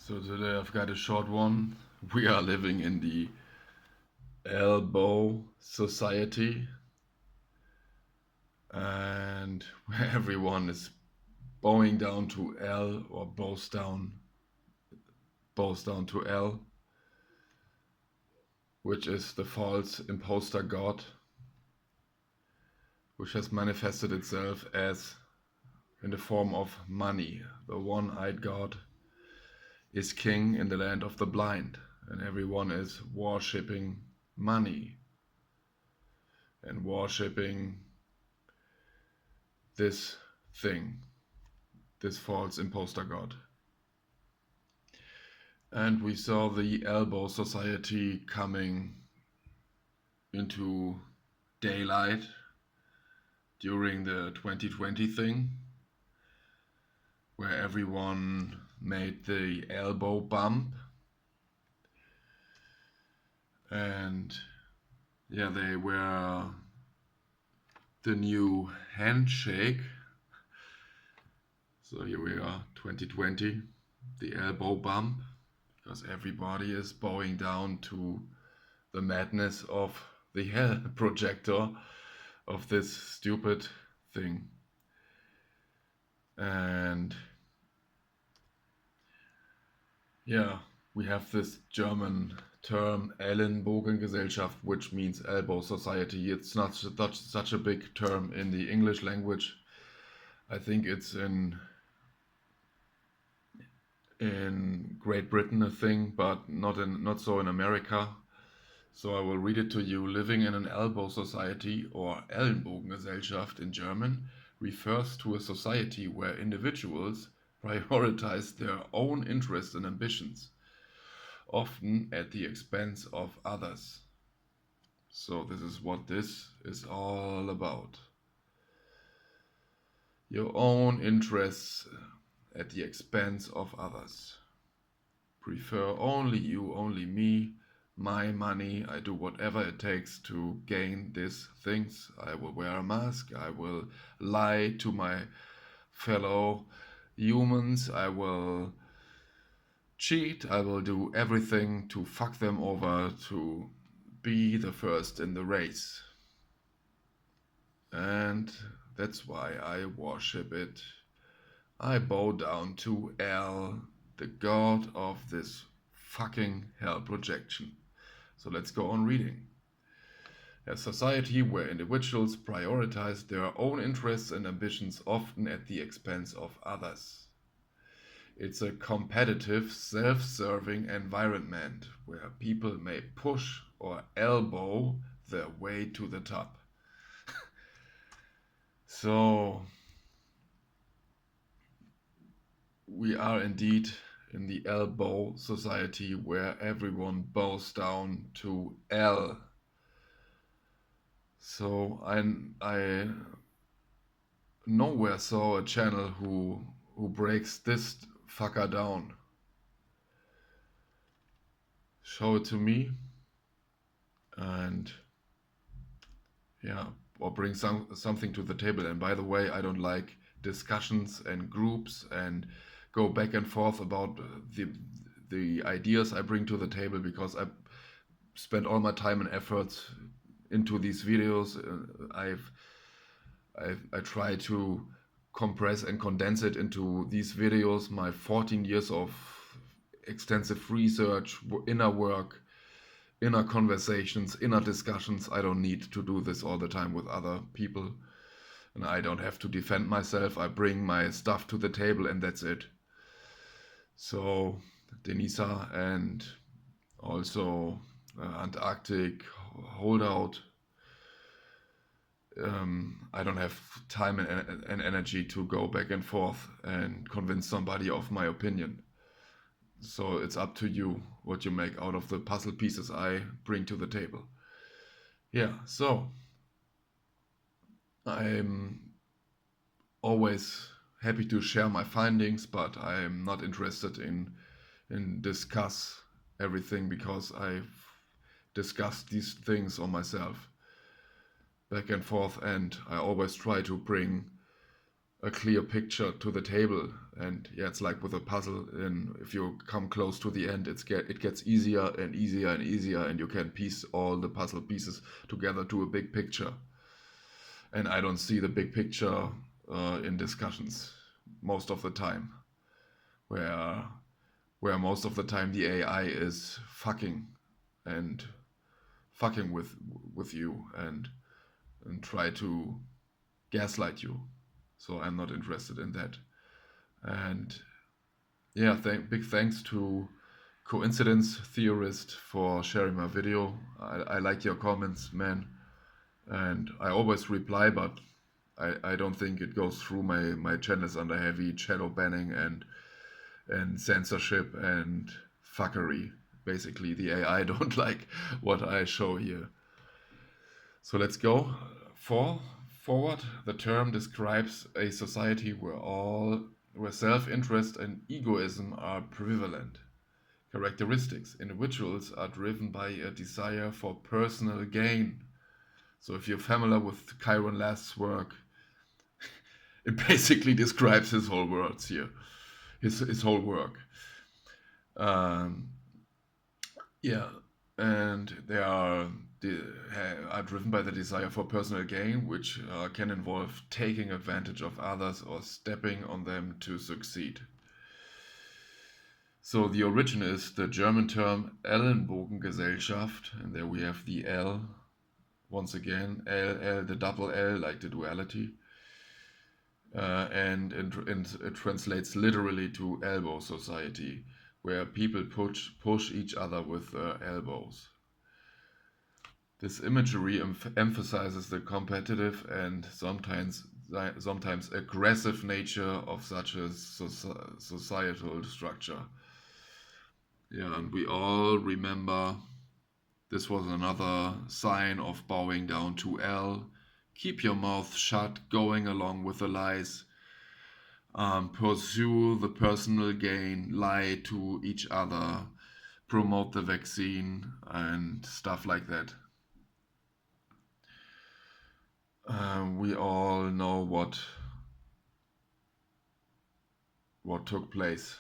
So today I've got a short one. We are living in the elbow society, and where everyone is bowing down to L or bows down to L, which is the false imposter god, which has manifested itself as in the form of money. The one-eyed god is king in the land of the blind, and everyone is worshipping money and worshipping this thing, this false imposter god. And we saw the elbow society coming into daylight during the 2020 thing, where everyone made the elbow bump. And yeah, they were the new handshake. So here we are, 2020, the elbow bump, because everybody is bowing down to the madness of the hell projector of this stupid thing. And yeah, we have this German term Ellenbogengesellschaft, which means elbow society. It's not such a big term in the English language. I think it's in Great Britain a thing, but not so in America. So I will read it to you. Living in an elbow society, or Ellenbogengesellschaft in German, refers to a society where individuals prioritize their own interests and ambitions, often at the expense of others. So this is what this is all about. Your own interests at the expense of others. Prefer only you, only me, my money. I do whatever it takes to gain these things. I will wear a mask. I will lie to my fellow humans. I will cheat. I will do everything to fuck them over, to be the first in the race. And that's why I worship it. I bow down to L, the god of this fucking hell projection. So let's go on reading. A society where individuals prioritize their own interests and ambitions, often at the expense of others. It's a competitive, self-serving environment where people may push or elbow their way to the top. So we are indeed in the elbow society where everyone bows down to L. So I nowhere saw a channel who breaks this fucker down. Show it to me, and yeah, or bring something to the table. And by the way, I don't like discussions and groups and go back and forth about the ideas I bring to the table, because I spend all my time and efforts into these videos. I try to compress and condense it into these videos, my 14 years of extensive research, inner work, inner conversations, inner discussions. I don't need to do this all the time with other people, and I don't have to defend myself. I bring my stuff to the table, and that's it. So Denisa and also Antarctic holdout. I don't have time and energy to go back and forth and convince somebody of my opinion. So it's up to you what you make out of the puzzle pieces I bring to the table. Yeah, so I'm always happy to share my findings, but I'm not interested in discuss everything, because I've discussed these things on myself back and forth, and I always try to bring a clear picture to the table. And yeah, it's like with a puzzle. And if you come close to the end, it gets easier and easier and easier, and you can piece all the puzzle pieces together to a big picture. And I don't see the big picture in discussions most of the time, where most of the time the AI is and fucking with you and try to gaslight you. So I'm not interested in that. And yeah, big thanks to Coincidence Theorist for sharing my video. I like your comments, man. And I always reply, but I don't think it goes through. My channel is under heavy shadow banning and censorship and fuckery. Basically, the AI don't like what I show here. So let's go forward. The term describes a society where self-interest and egoism are prevalent characteristics. Individuals are driven by a desire for personal gain. So if you're familiar with Kyron Last's work, it basically describes his whole words here, his whole work. Yeah, and they are driven by the desire for personal gain, which can involve taking advantage of others or stepping on them to succeed. So the origin is the German term Ellenbogengesellschaft, and there we have the L once again, the double L, like the duality. And it translates literally to elbow society, where people push each other with their elbows. This imagery emphasizes the competitive and sometimes aggressive nature of such a societal structure. Yeah, and we all remember this was another sign of bowing down to L. Keep your mouth shut, going along with the lies. Pursue the personal gain, lie to each other, promote the vaccine, and stuff like that. We all know what took place.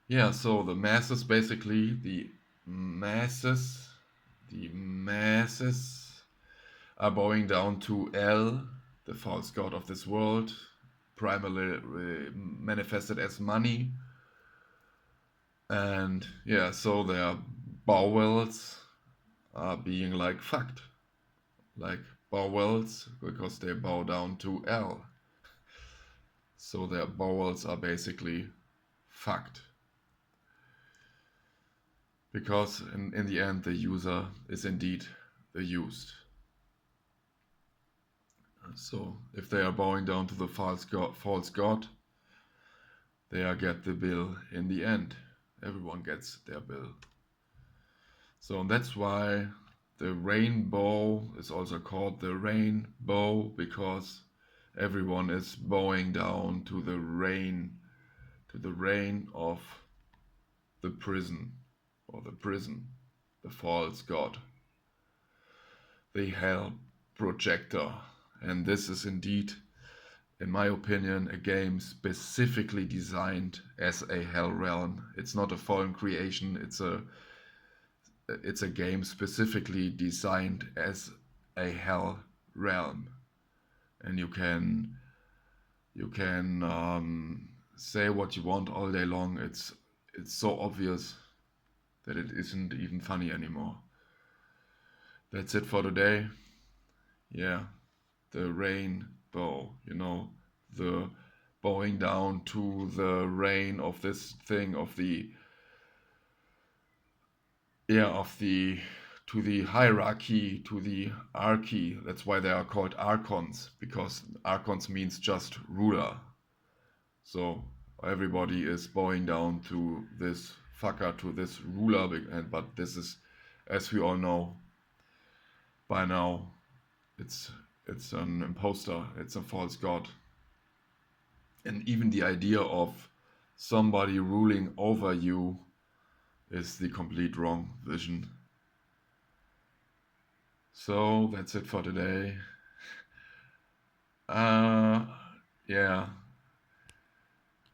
Yeah, so the masses basically, the masses are bowing down to L, the false god of this world, primarily manifested as money. And yeah, so their bowels are being like fucked. Like bowels, because they bow down to L. So their bowels are basically fucked. Because in the end, the user is indeed the used. So if they are bowing down to the false god, they get the bill in the end. Everyone gets their bill. So that's why the rainbow is also called the rainbow, because everyone is bowing down to the rain of the prison, the false god, the hell projector. And this is indeed, in my opinion, a game specifically designed as a hell realm. It's not a fallen creation, it's a game specifically designed as a hell realm. And you can say what you want all day long. It's so obvious that it isn't even funny anymore. That's it for today. Yeah, the rainbow, the bowing down to the rain of this thing, to the hierarchy, to the archy. That's why they are called archons, because archons means just ruler. So everybody is bowing down to this fucker, to this ruler, but this is, as we all know by now, it's an imposter, it's a false god. And even the idea of somebody ruling over you is the complete wrong vision. So that's it for today. Uh, yeah,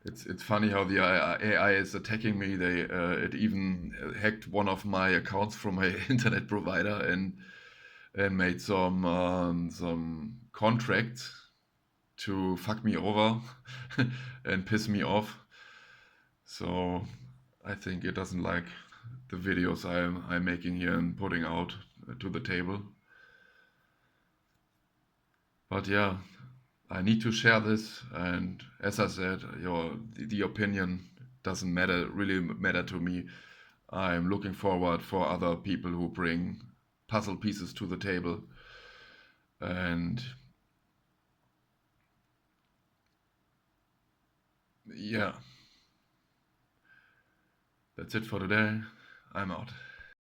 it's funny how the AI is attacking me. It even hacked one of my accounts from my internet provider and made some contracts to fuck me over and piss me off. So I think it doesn't like the videos I'm making here and putting out to the table. But yeah, I need to share this, and as I said, the opinion doesn't really matter to me. I'm looking forward for other people who bring puzzle pieces to the table, and yeah, that's it for today. I'm out.